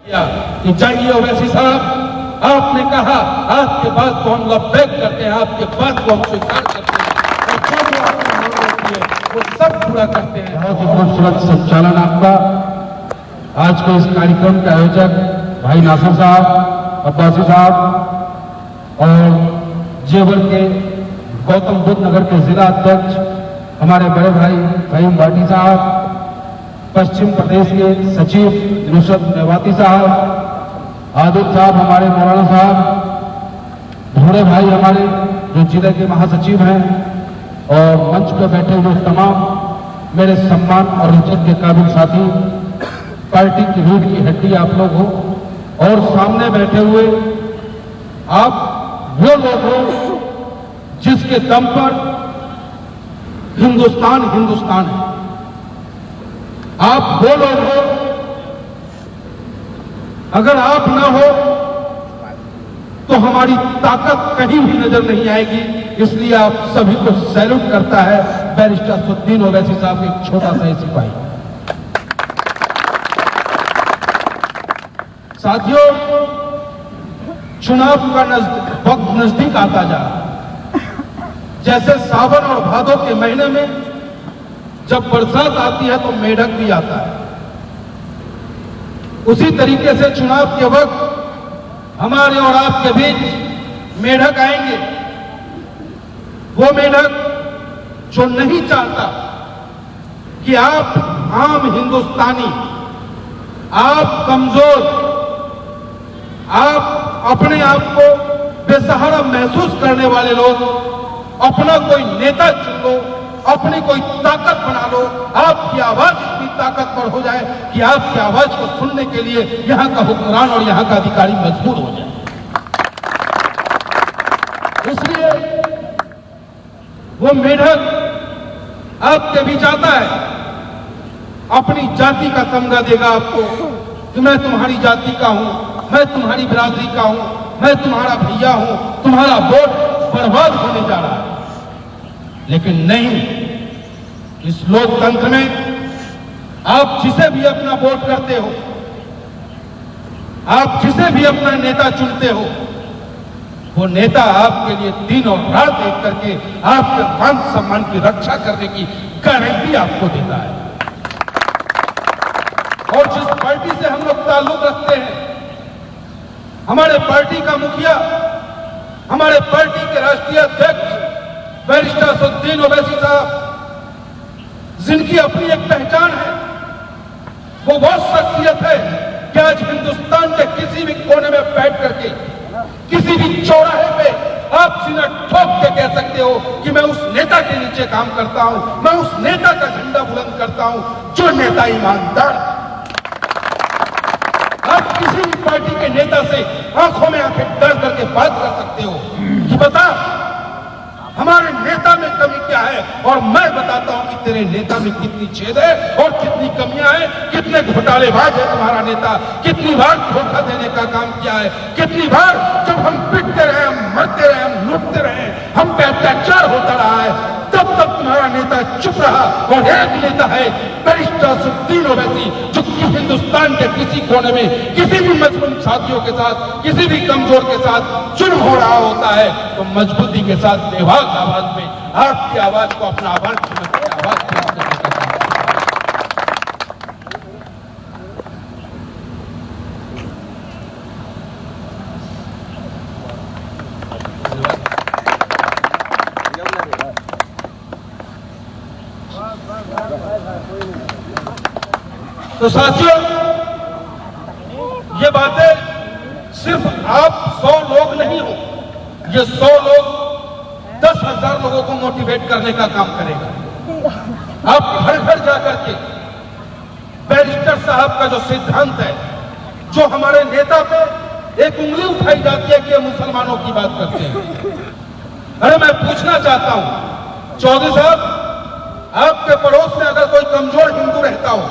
कि जाइए ओवैसी साहब, आपने कहा आपके बात को हम लब्बैक करते हैं, आपके बात को हम स्वीकार करते हैं और जो भी आपने मांग रखी है वो सब पूरा करते हैं। बहुत ही खूबसूरत संचालन आपका। आज के इस कार्यक्रम के आयोजक भाई नासिर साहब, अब्बासी साहब और जेवर के गौतम बुद्ध नगर के जिला अध्यक्ष हमारे बड़े भाई फहीम भाटी साहब, पश्चिम प्रदेश के सचिव नुसरत मेवाती साहब, आदिल साहब हमारे मौलाना साहब, भूरे भाई हमारे जो जिले के महासचिव हैं और मंच पर बैठे हुए तमाम मेरे सम्मान और इज्जत के काबिल साथी, पार्टी की रीढ़ की हड्डी आप लोग हो और सामने बैठे हुए आप वो लोग हो जिसके दम पर हिंदुस्तान हिंदुस्तान है। आप वो लोग हो, अगर आप ना हो तो हमारी ताकत कहीं भी नजर नहीं आएगी। इसलिए आप सभी को सैल्यूट करता है बैरिस्टर असदुद्दीन ओवैसी साहब के एक छोटा सा सिपाही। साथियों, चुनाव का वक्त नजदीक आता जा रहा है। जैसे सावन और भादों के महीने में जब बरसात आती है तो मेढक भी आता है, उसी तरीके से चुनाव के वक्त हमारे और आपके बीच मेढक आएंगे। वो मेढक जो नहीं चाहता कि आप आम हिंदुस्तानी, आप कमजोर, आप अपने आप को बेसहारा महसूस करने वाले लोग अपना कोई नेता चुन लो, अपनी कोई ताकत बना लो, आपकी आवाज इतनी ताकतवर हो जाए कि आपकी आवाज को सुनने के लिए यहां का हुक्मरान और यहां का अधिकारी मजबूर हो जाए। इसलिए वो मेढक आपके बीच आता है, अपनी जाति का तमगा देगा आपको कि मैं तुम्हारी जाति का हूं, मैं तुम्हारी बिरादरी का हूं, मैं तुम्हारा भैया हूं, तुम्हारा वोट बर्बाद होने जा रहा है। लेकिन नहीं, इस लोकतंत्र में आप जिसे भी अपना वोट करते हो, आप जिसे भी अपना नेता चुनते हो, वो नेता आपके लिए दिन और रात एक करके आपके मान सम्मान की रक्षा करने की गारंटी आपको देता है। और जिस पार्टी से हम लोग ताल्लुक रखते हैं, हमारे पार्टी का मुखिया, हमारे पार्टी के राष्ट्रीय अध्यक्ष बैरिस्टर असदुद्दीन ओवैसी साहब, जिनकी अपनी एक पहचान है, वो शख्सियत है कि आज हिंदुस्तान के किसी भी कोने में बैठ करके, किसी भी चौराहे पे आप सीना ठोक के कह सकते हो कि मैं उस नेता के नीचे काम करता हूं, मैं उस नेता का झंडा बुलंद करता हूं जो नेता ईमानदार। आप किसी भी पार्टी के नेता से आंखों में आंखें डाल करके बात कर सकते हो कि बता हमारे नेता में कमी क्या है, और मैं बताता हूं कि तेरे नेता में कितनी छेद है और कितनी कमियां हैं, कितने घोटालेबाज है तुम्हारा नेता, कितनी बार धोखा देने का काम किया है, कितनी बार जब हम पिटते रहे, हम मरते रहे, हम लूटते रहे, हम पे अत्याचार होता रहा है, तब तक तुम्हारा नेता चुप रहा। और एक नेता है बैरिस्टर असदुद्दीन ओवैसी, जो हिंदुस्तान के किसी कोने में किसी भी मजलूम साथियों के साथ, किसी भी कमजोर के साथ जुल्म हो रहा होता है तो मजबूती के साथ बेवाक आवाज में आपकी आवाज को अपना आवाज समझ के आवाज पेश करने का काम। तो साथियों, ये बातें सिर्फ आप 100 लोग नहीं हो, ये 100 लोग 10,000 लोगों को मोटिवेट करने का काम करेगा। आप घर घर जाकर के बैरिस्टर साहब का जो सिद्धांत है, जो हमारे नेता पे एक उंगली उठाई जाती है कि मुसलमानों की बात करते हैं। अरे मैं पूछना चाहता हूं चौधरी साहब, आपके पड़ोस में अगर कोई कमजोर हिंदू रहता हो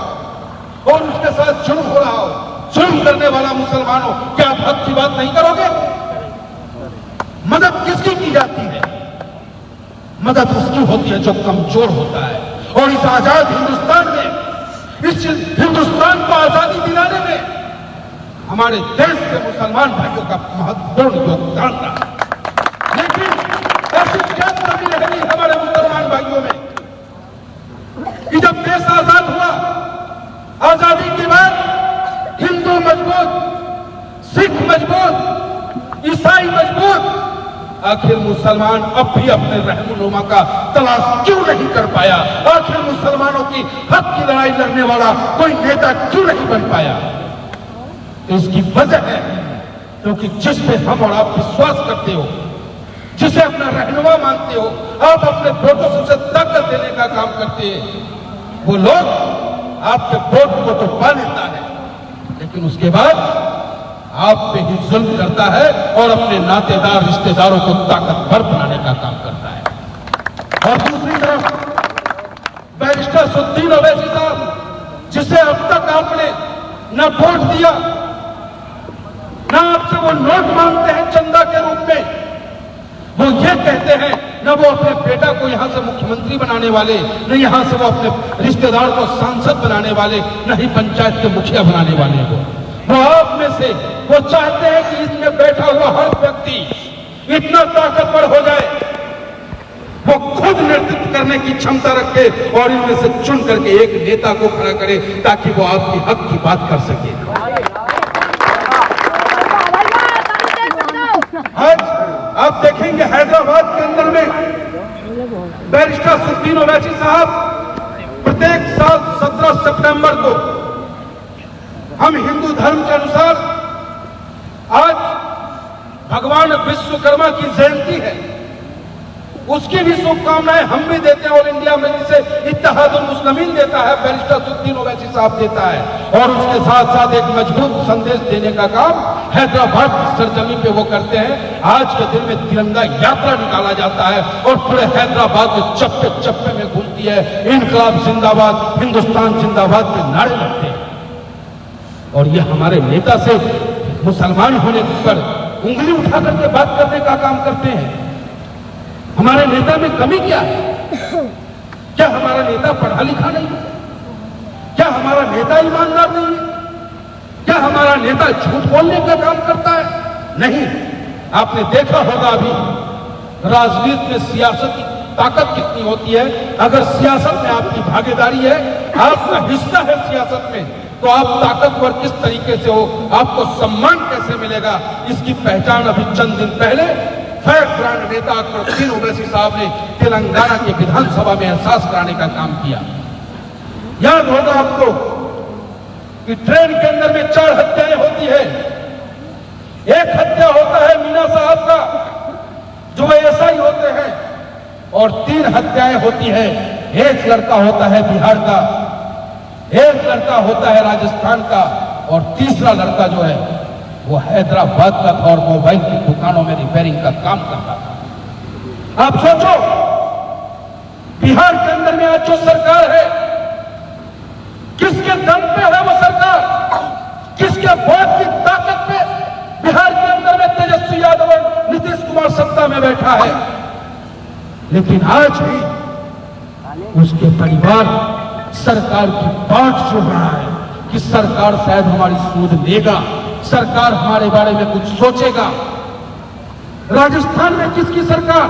और उसके साथ जुल्म हो रहा हो, जुल्म करने वाला मुसलमान हो, क्या आप हक की बात नहीं करोगे? मदद किसकी की जाती है? मदद उसकी होती है जो कमजोर होता है। और इस आजाद हिंदुस्तान में, इस हिंदुस्तान को आजादी दिलाने में हमारे देश के मुसलमान भाइयों का महत्वपूर्ण योगदान रहा। लेकिन ऐसी क्या कमी रह गई हमारे मुसलमान भाइयों में कि जब देश आजाद हुआ, आजादी के बाद हिंदू मजबूत, सिख मजबूत, ईसाई मजबूत, आखिर मुसलमान अब भी अपने रहनुमा का तलाश क्यों नहीं कर पाया? आखिर मुसलमानों की हक की लड़ाई लड़ने वाला कोई नेता क्यों नहीं बन पाया? तो इसकी वजह है क्योंकि जिस पे हम और आप विश्वास करते हो, जिसे अपना रहनुमा मानते हो, आप अपने वोटों से उसे ताकत देने का काम करते हैं, वो लोग आपके वोट को तो पा लेता है, लेकिन उसके बाद आप पे ही जुल्म करता है और अपने नातेदार रिश्तेदारों को ताकतवर बनाने का काम करता है। और दूसरी तरफ बैरिस्टर सुद्दीन ओवैसी साहब, जिसे अब तक आपने न वोट दिया, न आपसे वो नोट मांगते हैं चंदा के रूप में, वो ये कहते हैं न वो अपने बेटा को यहां से मुख्यमंत्री बनाने वाले, न यहां से वो अपने रिश्तेदार को सांसद बनाने वाले, न ही पंचायत के मुखिया बनाने वाले को। वो आप में से वो चाहते हैं कि इसमें बैठा हुआ हर व्यक्ति इतना ताकतवर हो जाए, वो खुद नेतृत्व करने की क्षमता रखे और इनमें से चुन करके एक नेता को खड़ा करे ताकि वो आपकी हक की बात कर सके। आज आप देखेंगे हैदराबाद के अंदर में बैरिस्टर सुद्दीन ओवैसी साहब प्रत्येक साल 17 सितंबर को हम हिंदू धर्म के अनुसार आज भगवान विश्वकर्मा की जयंती है, उसकी भी शुभकामनाएं हम भी देते हैं। ऑल इंडिया में जिसे इत्तेहादुल मुस्लिमीन देता है, बैरिस्टर सुद्दीन ओवैसी साहब देता है, और उसके साथ साथ एक मजबूत संदेश देने का काम हैदराबाद की सरजमी पे वो करते हैं। आज के दिन में तिरंगा यात्रा निकाला जाता है और पूरे हैदराबाद के चप्पे चप्पे में घूमती है, इनकलाब जिंदाबाद, हिंदुस्तान जिंदाबाद के नारे लगते हैं। और ये हमारे नेता से मुसलमान होने पर उंगली उठा करके बात करने का काम करते हैं। हमारे नेता में कमी क्या है? क्या हमारा नेता पढ़ा लिखा नहीं है? क्या हमारा नेता ईमानदार नहीं है? क्या हमारा नेता झूठ बोलने का काम करता है? नहीं। आपने देखा होगा अभी राजनीति में सियासत की ताकत कितनी होती है। अगर सियासत में आपकी भागीदारी है, आपका हिस्सा है सियासत में, तो आप ताकतवर किस तरीके से हो, आपको सम्मान कैसे मिलेगा, इसकी पहचान अभी चंद दिन पहले फैर ब्रांड नेता अकबरुद्दीन ओवैसी साहब ने तेलंगाना की विधानसभा में एहसास कराने का काम किया। याद होगा आपको कि ट्रेन के अंदर में 4 हत्याएं होती है। एक हत्या होता है मीना साहब का, जो ऐसा ही होते हैं, और 3 हत्याएं होती है। एक लड़का होता है बिहार का, एक लड़का होता है राजस्थान का, और तीसरा लड़का जो है वो हैदराबाद का था और मोबाइल की दुकानों में रिपेयरिंग का काम करता था। आप सोचो, बिहार के अंदर में आज जो सरकार है, किसके दम पे है वो सरकार? किसके वोट की ताकत पे बिहार के अंदर में तेजस्वी यादव और नीतीश कुमार सत्ता में बैठा है? लेकिन आज भी उसके परिवार सरकार की बाट चुभ रहा है कि सरकार शायद हमारी सूद लेगा, सरकार हमारे बारे में कुछ सोचेगा। राजस्थान में किसकी सरकार?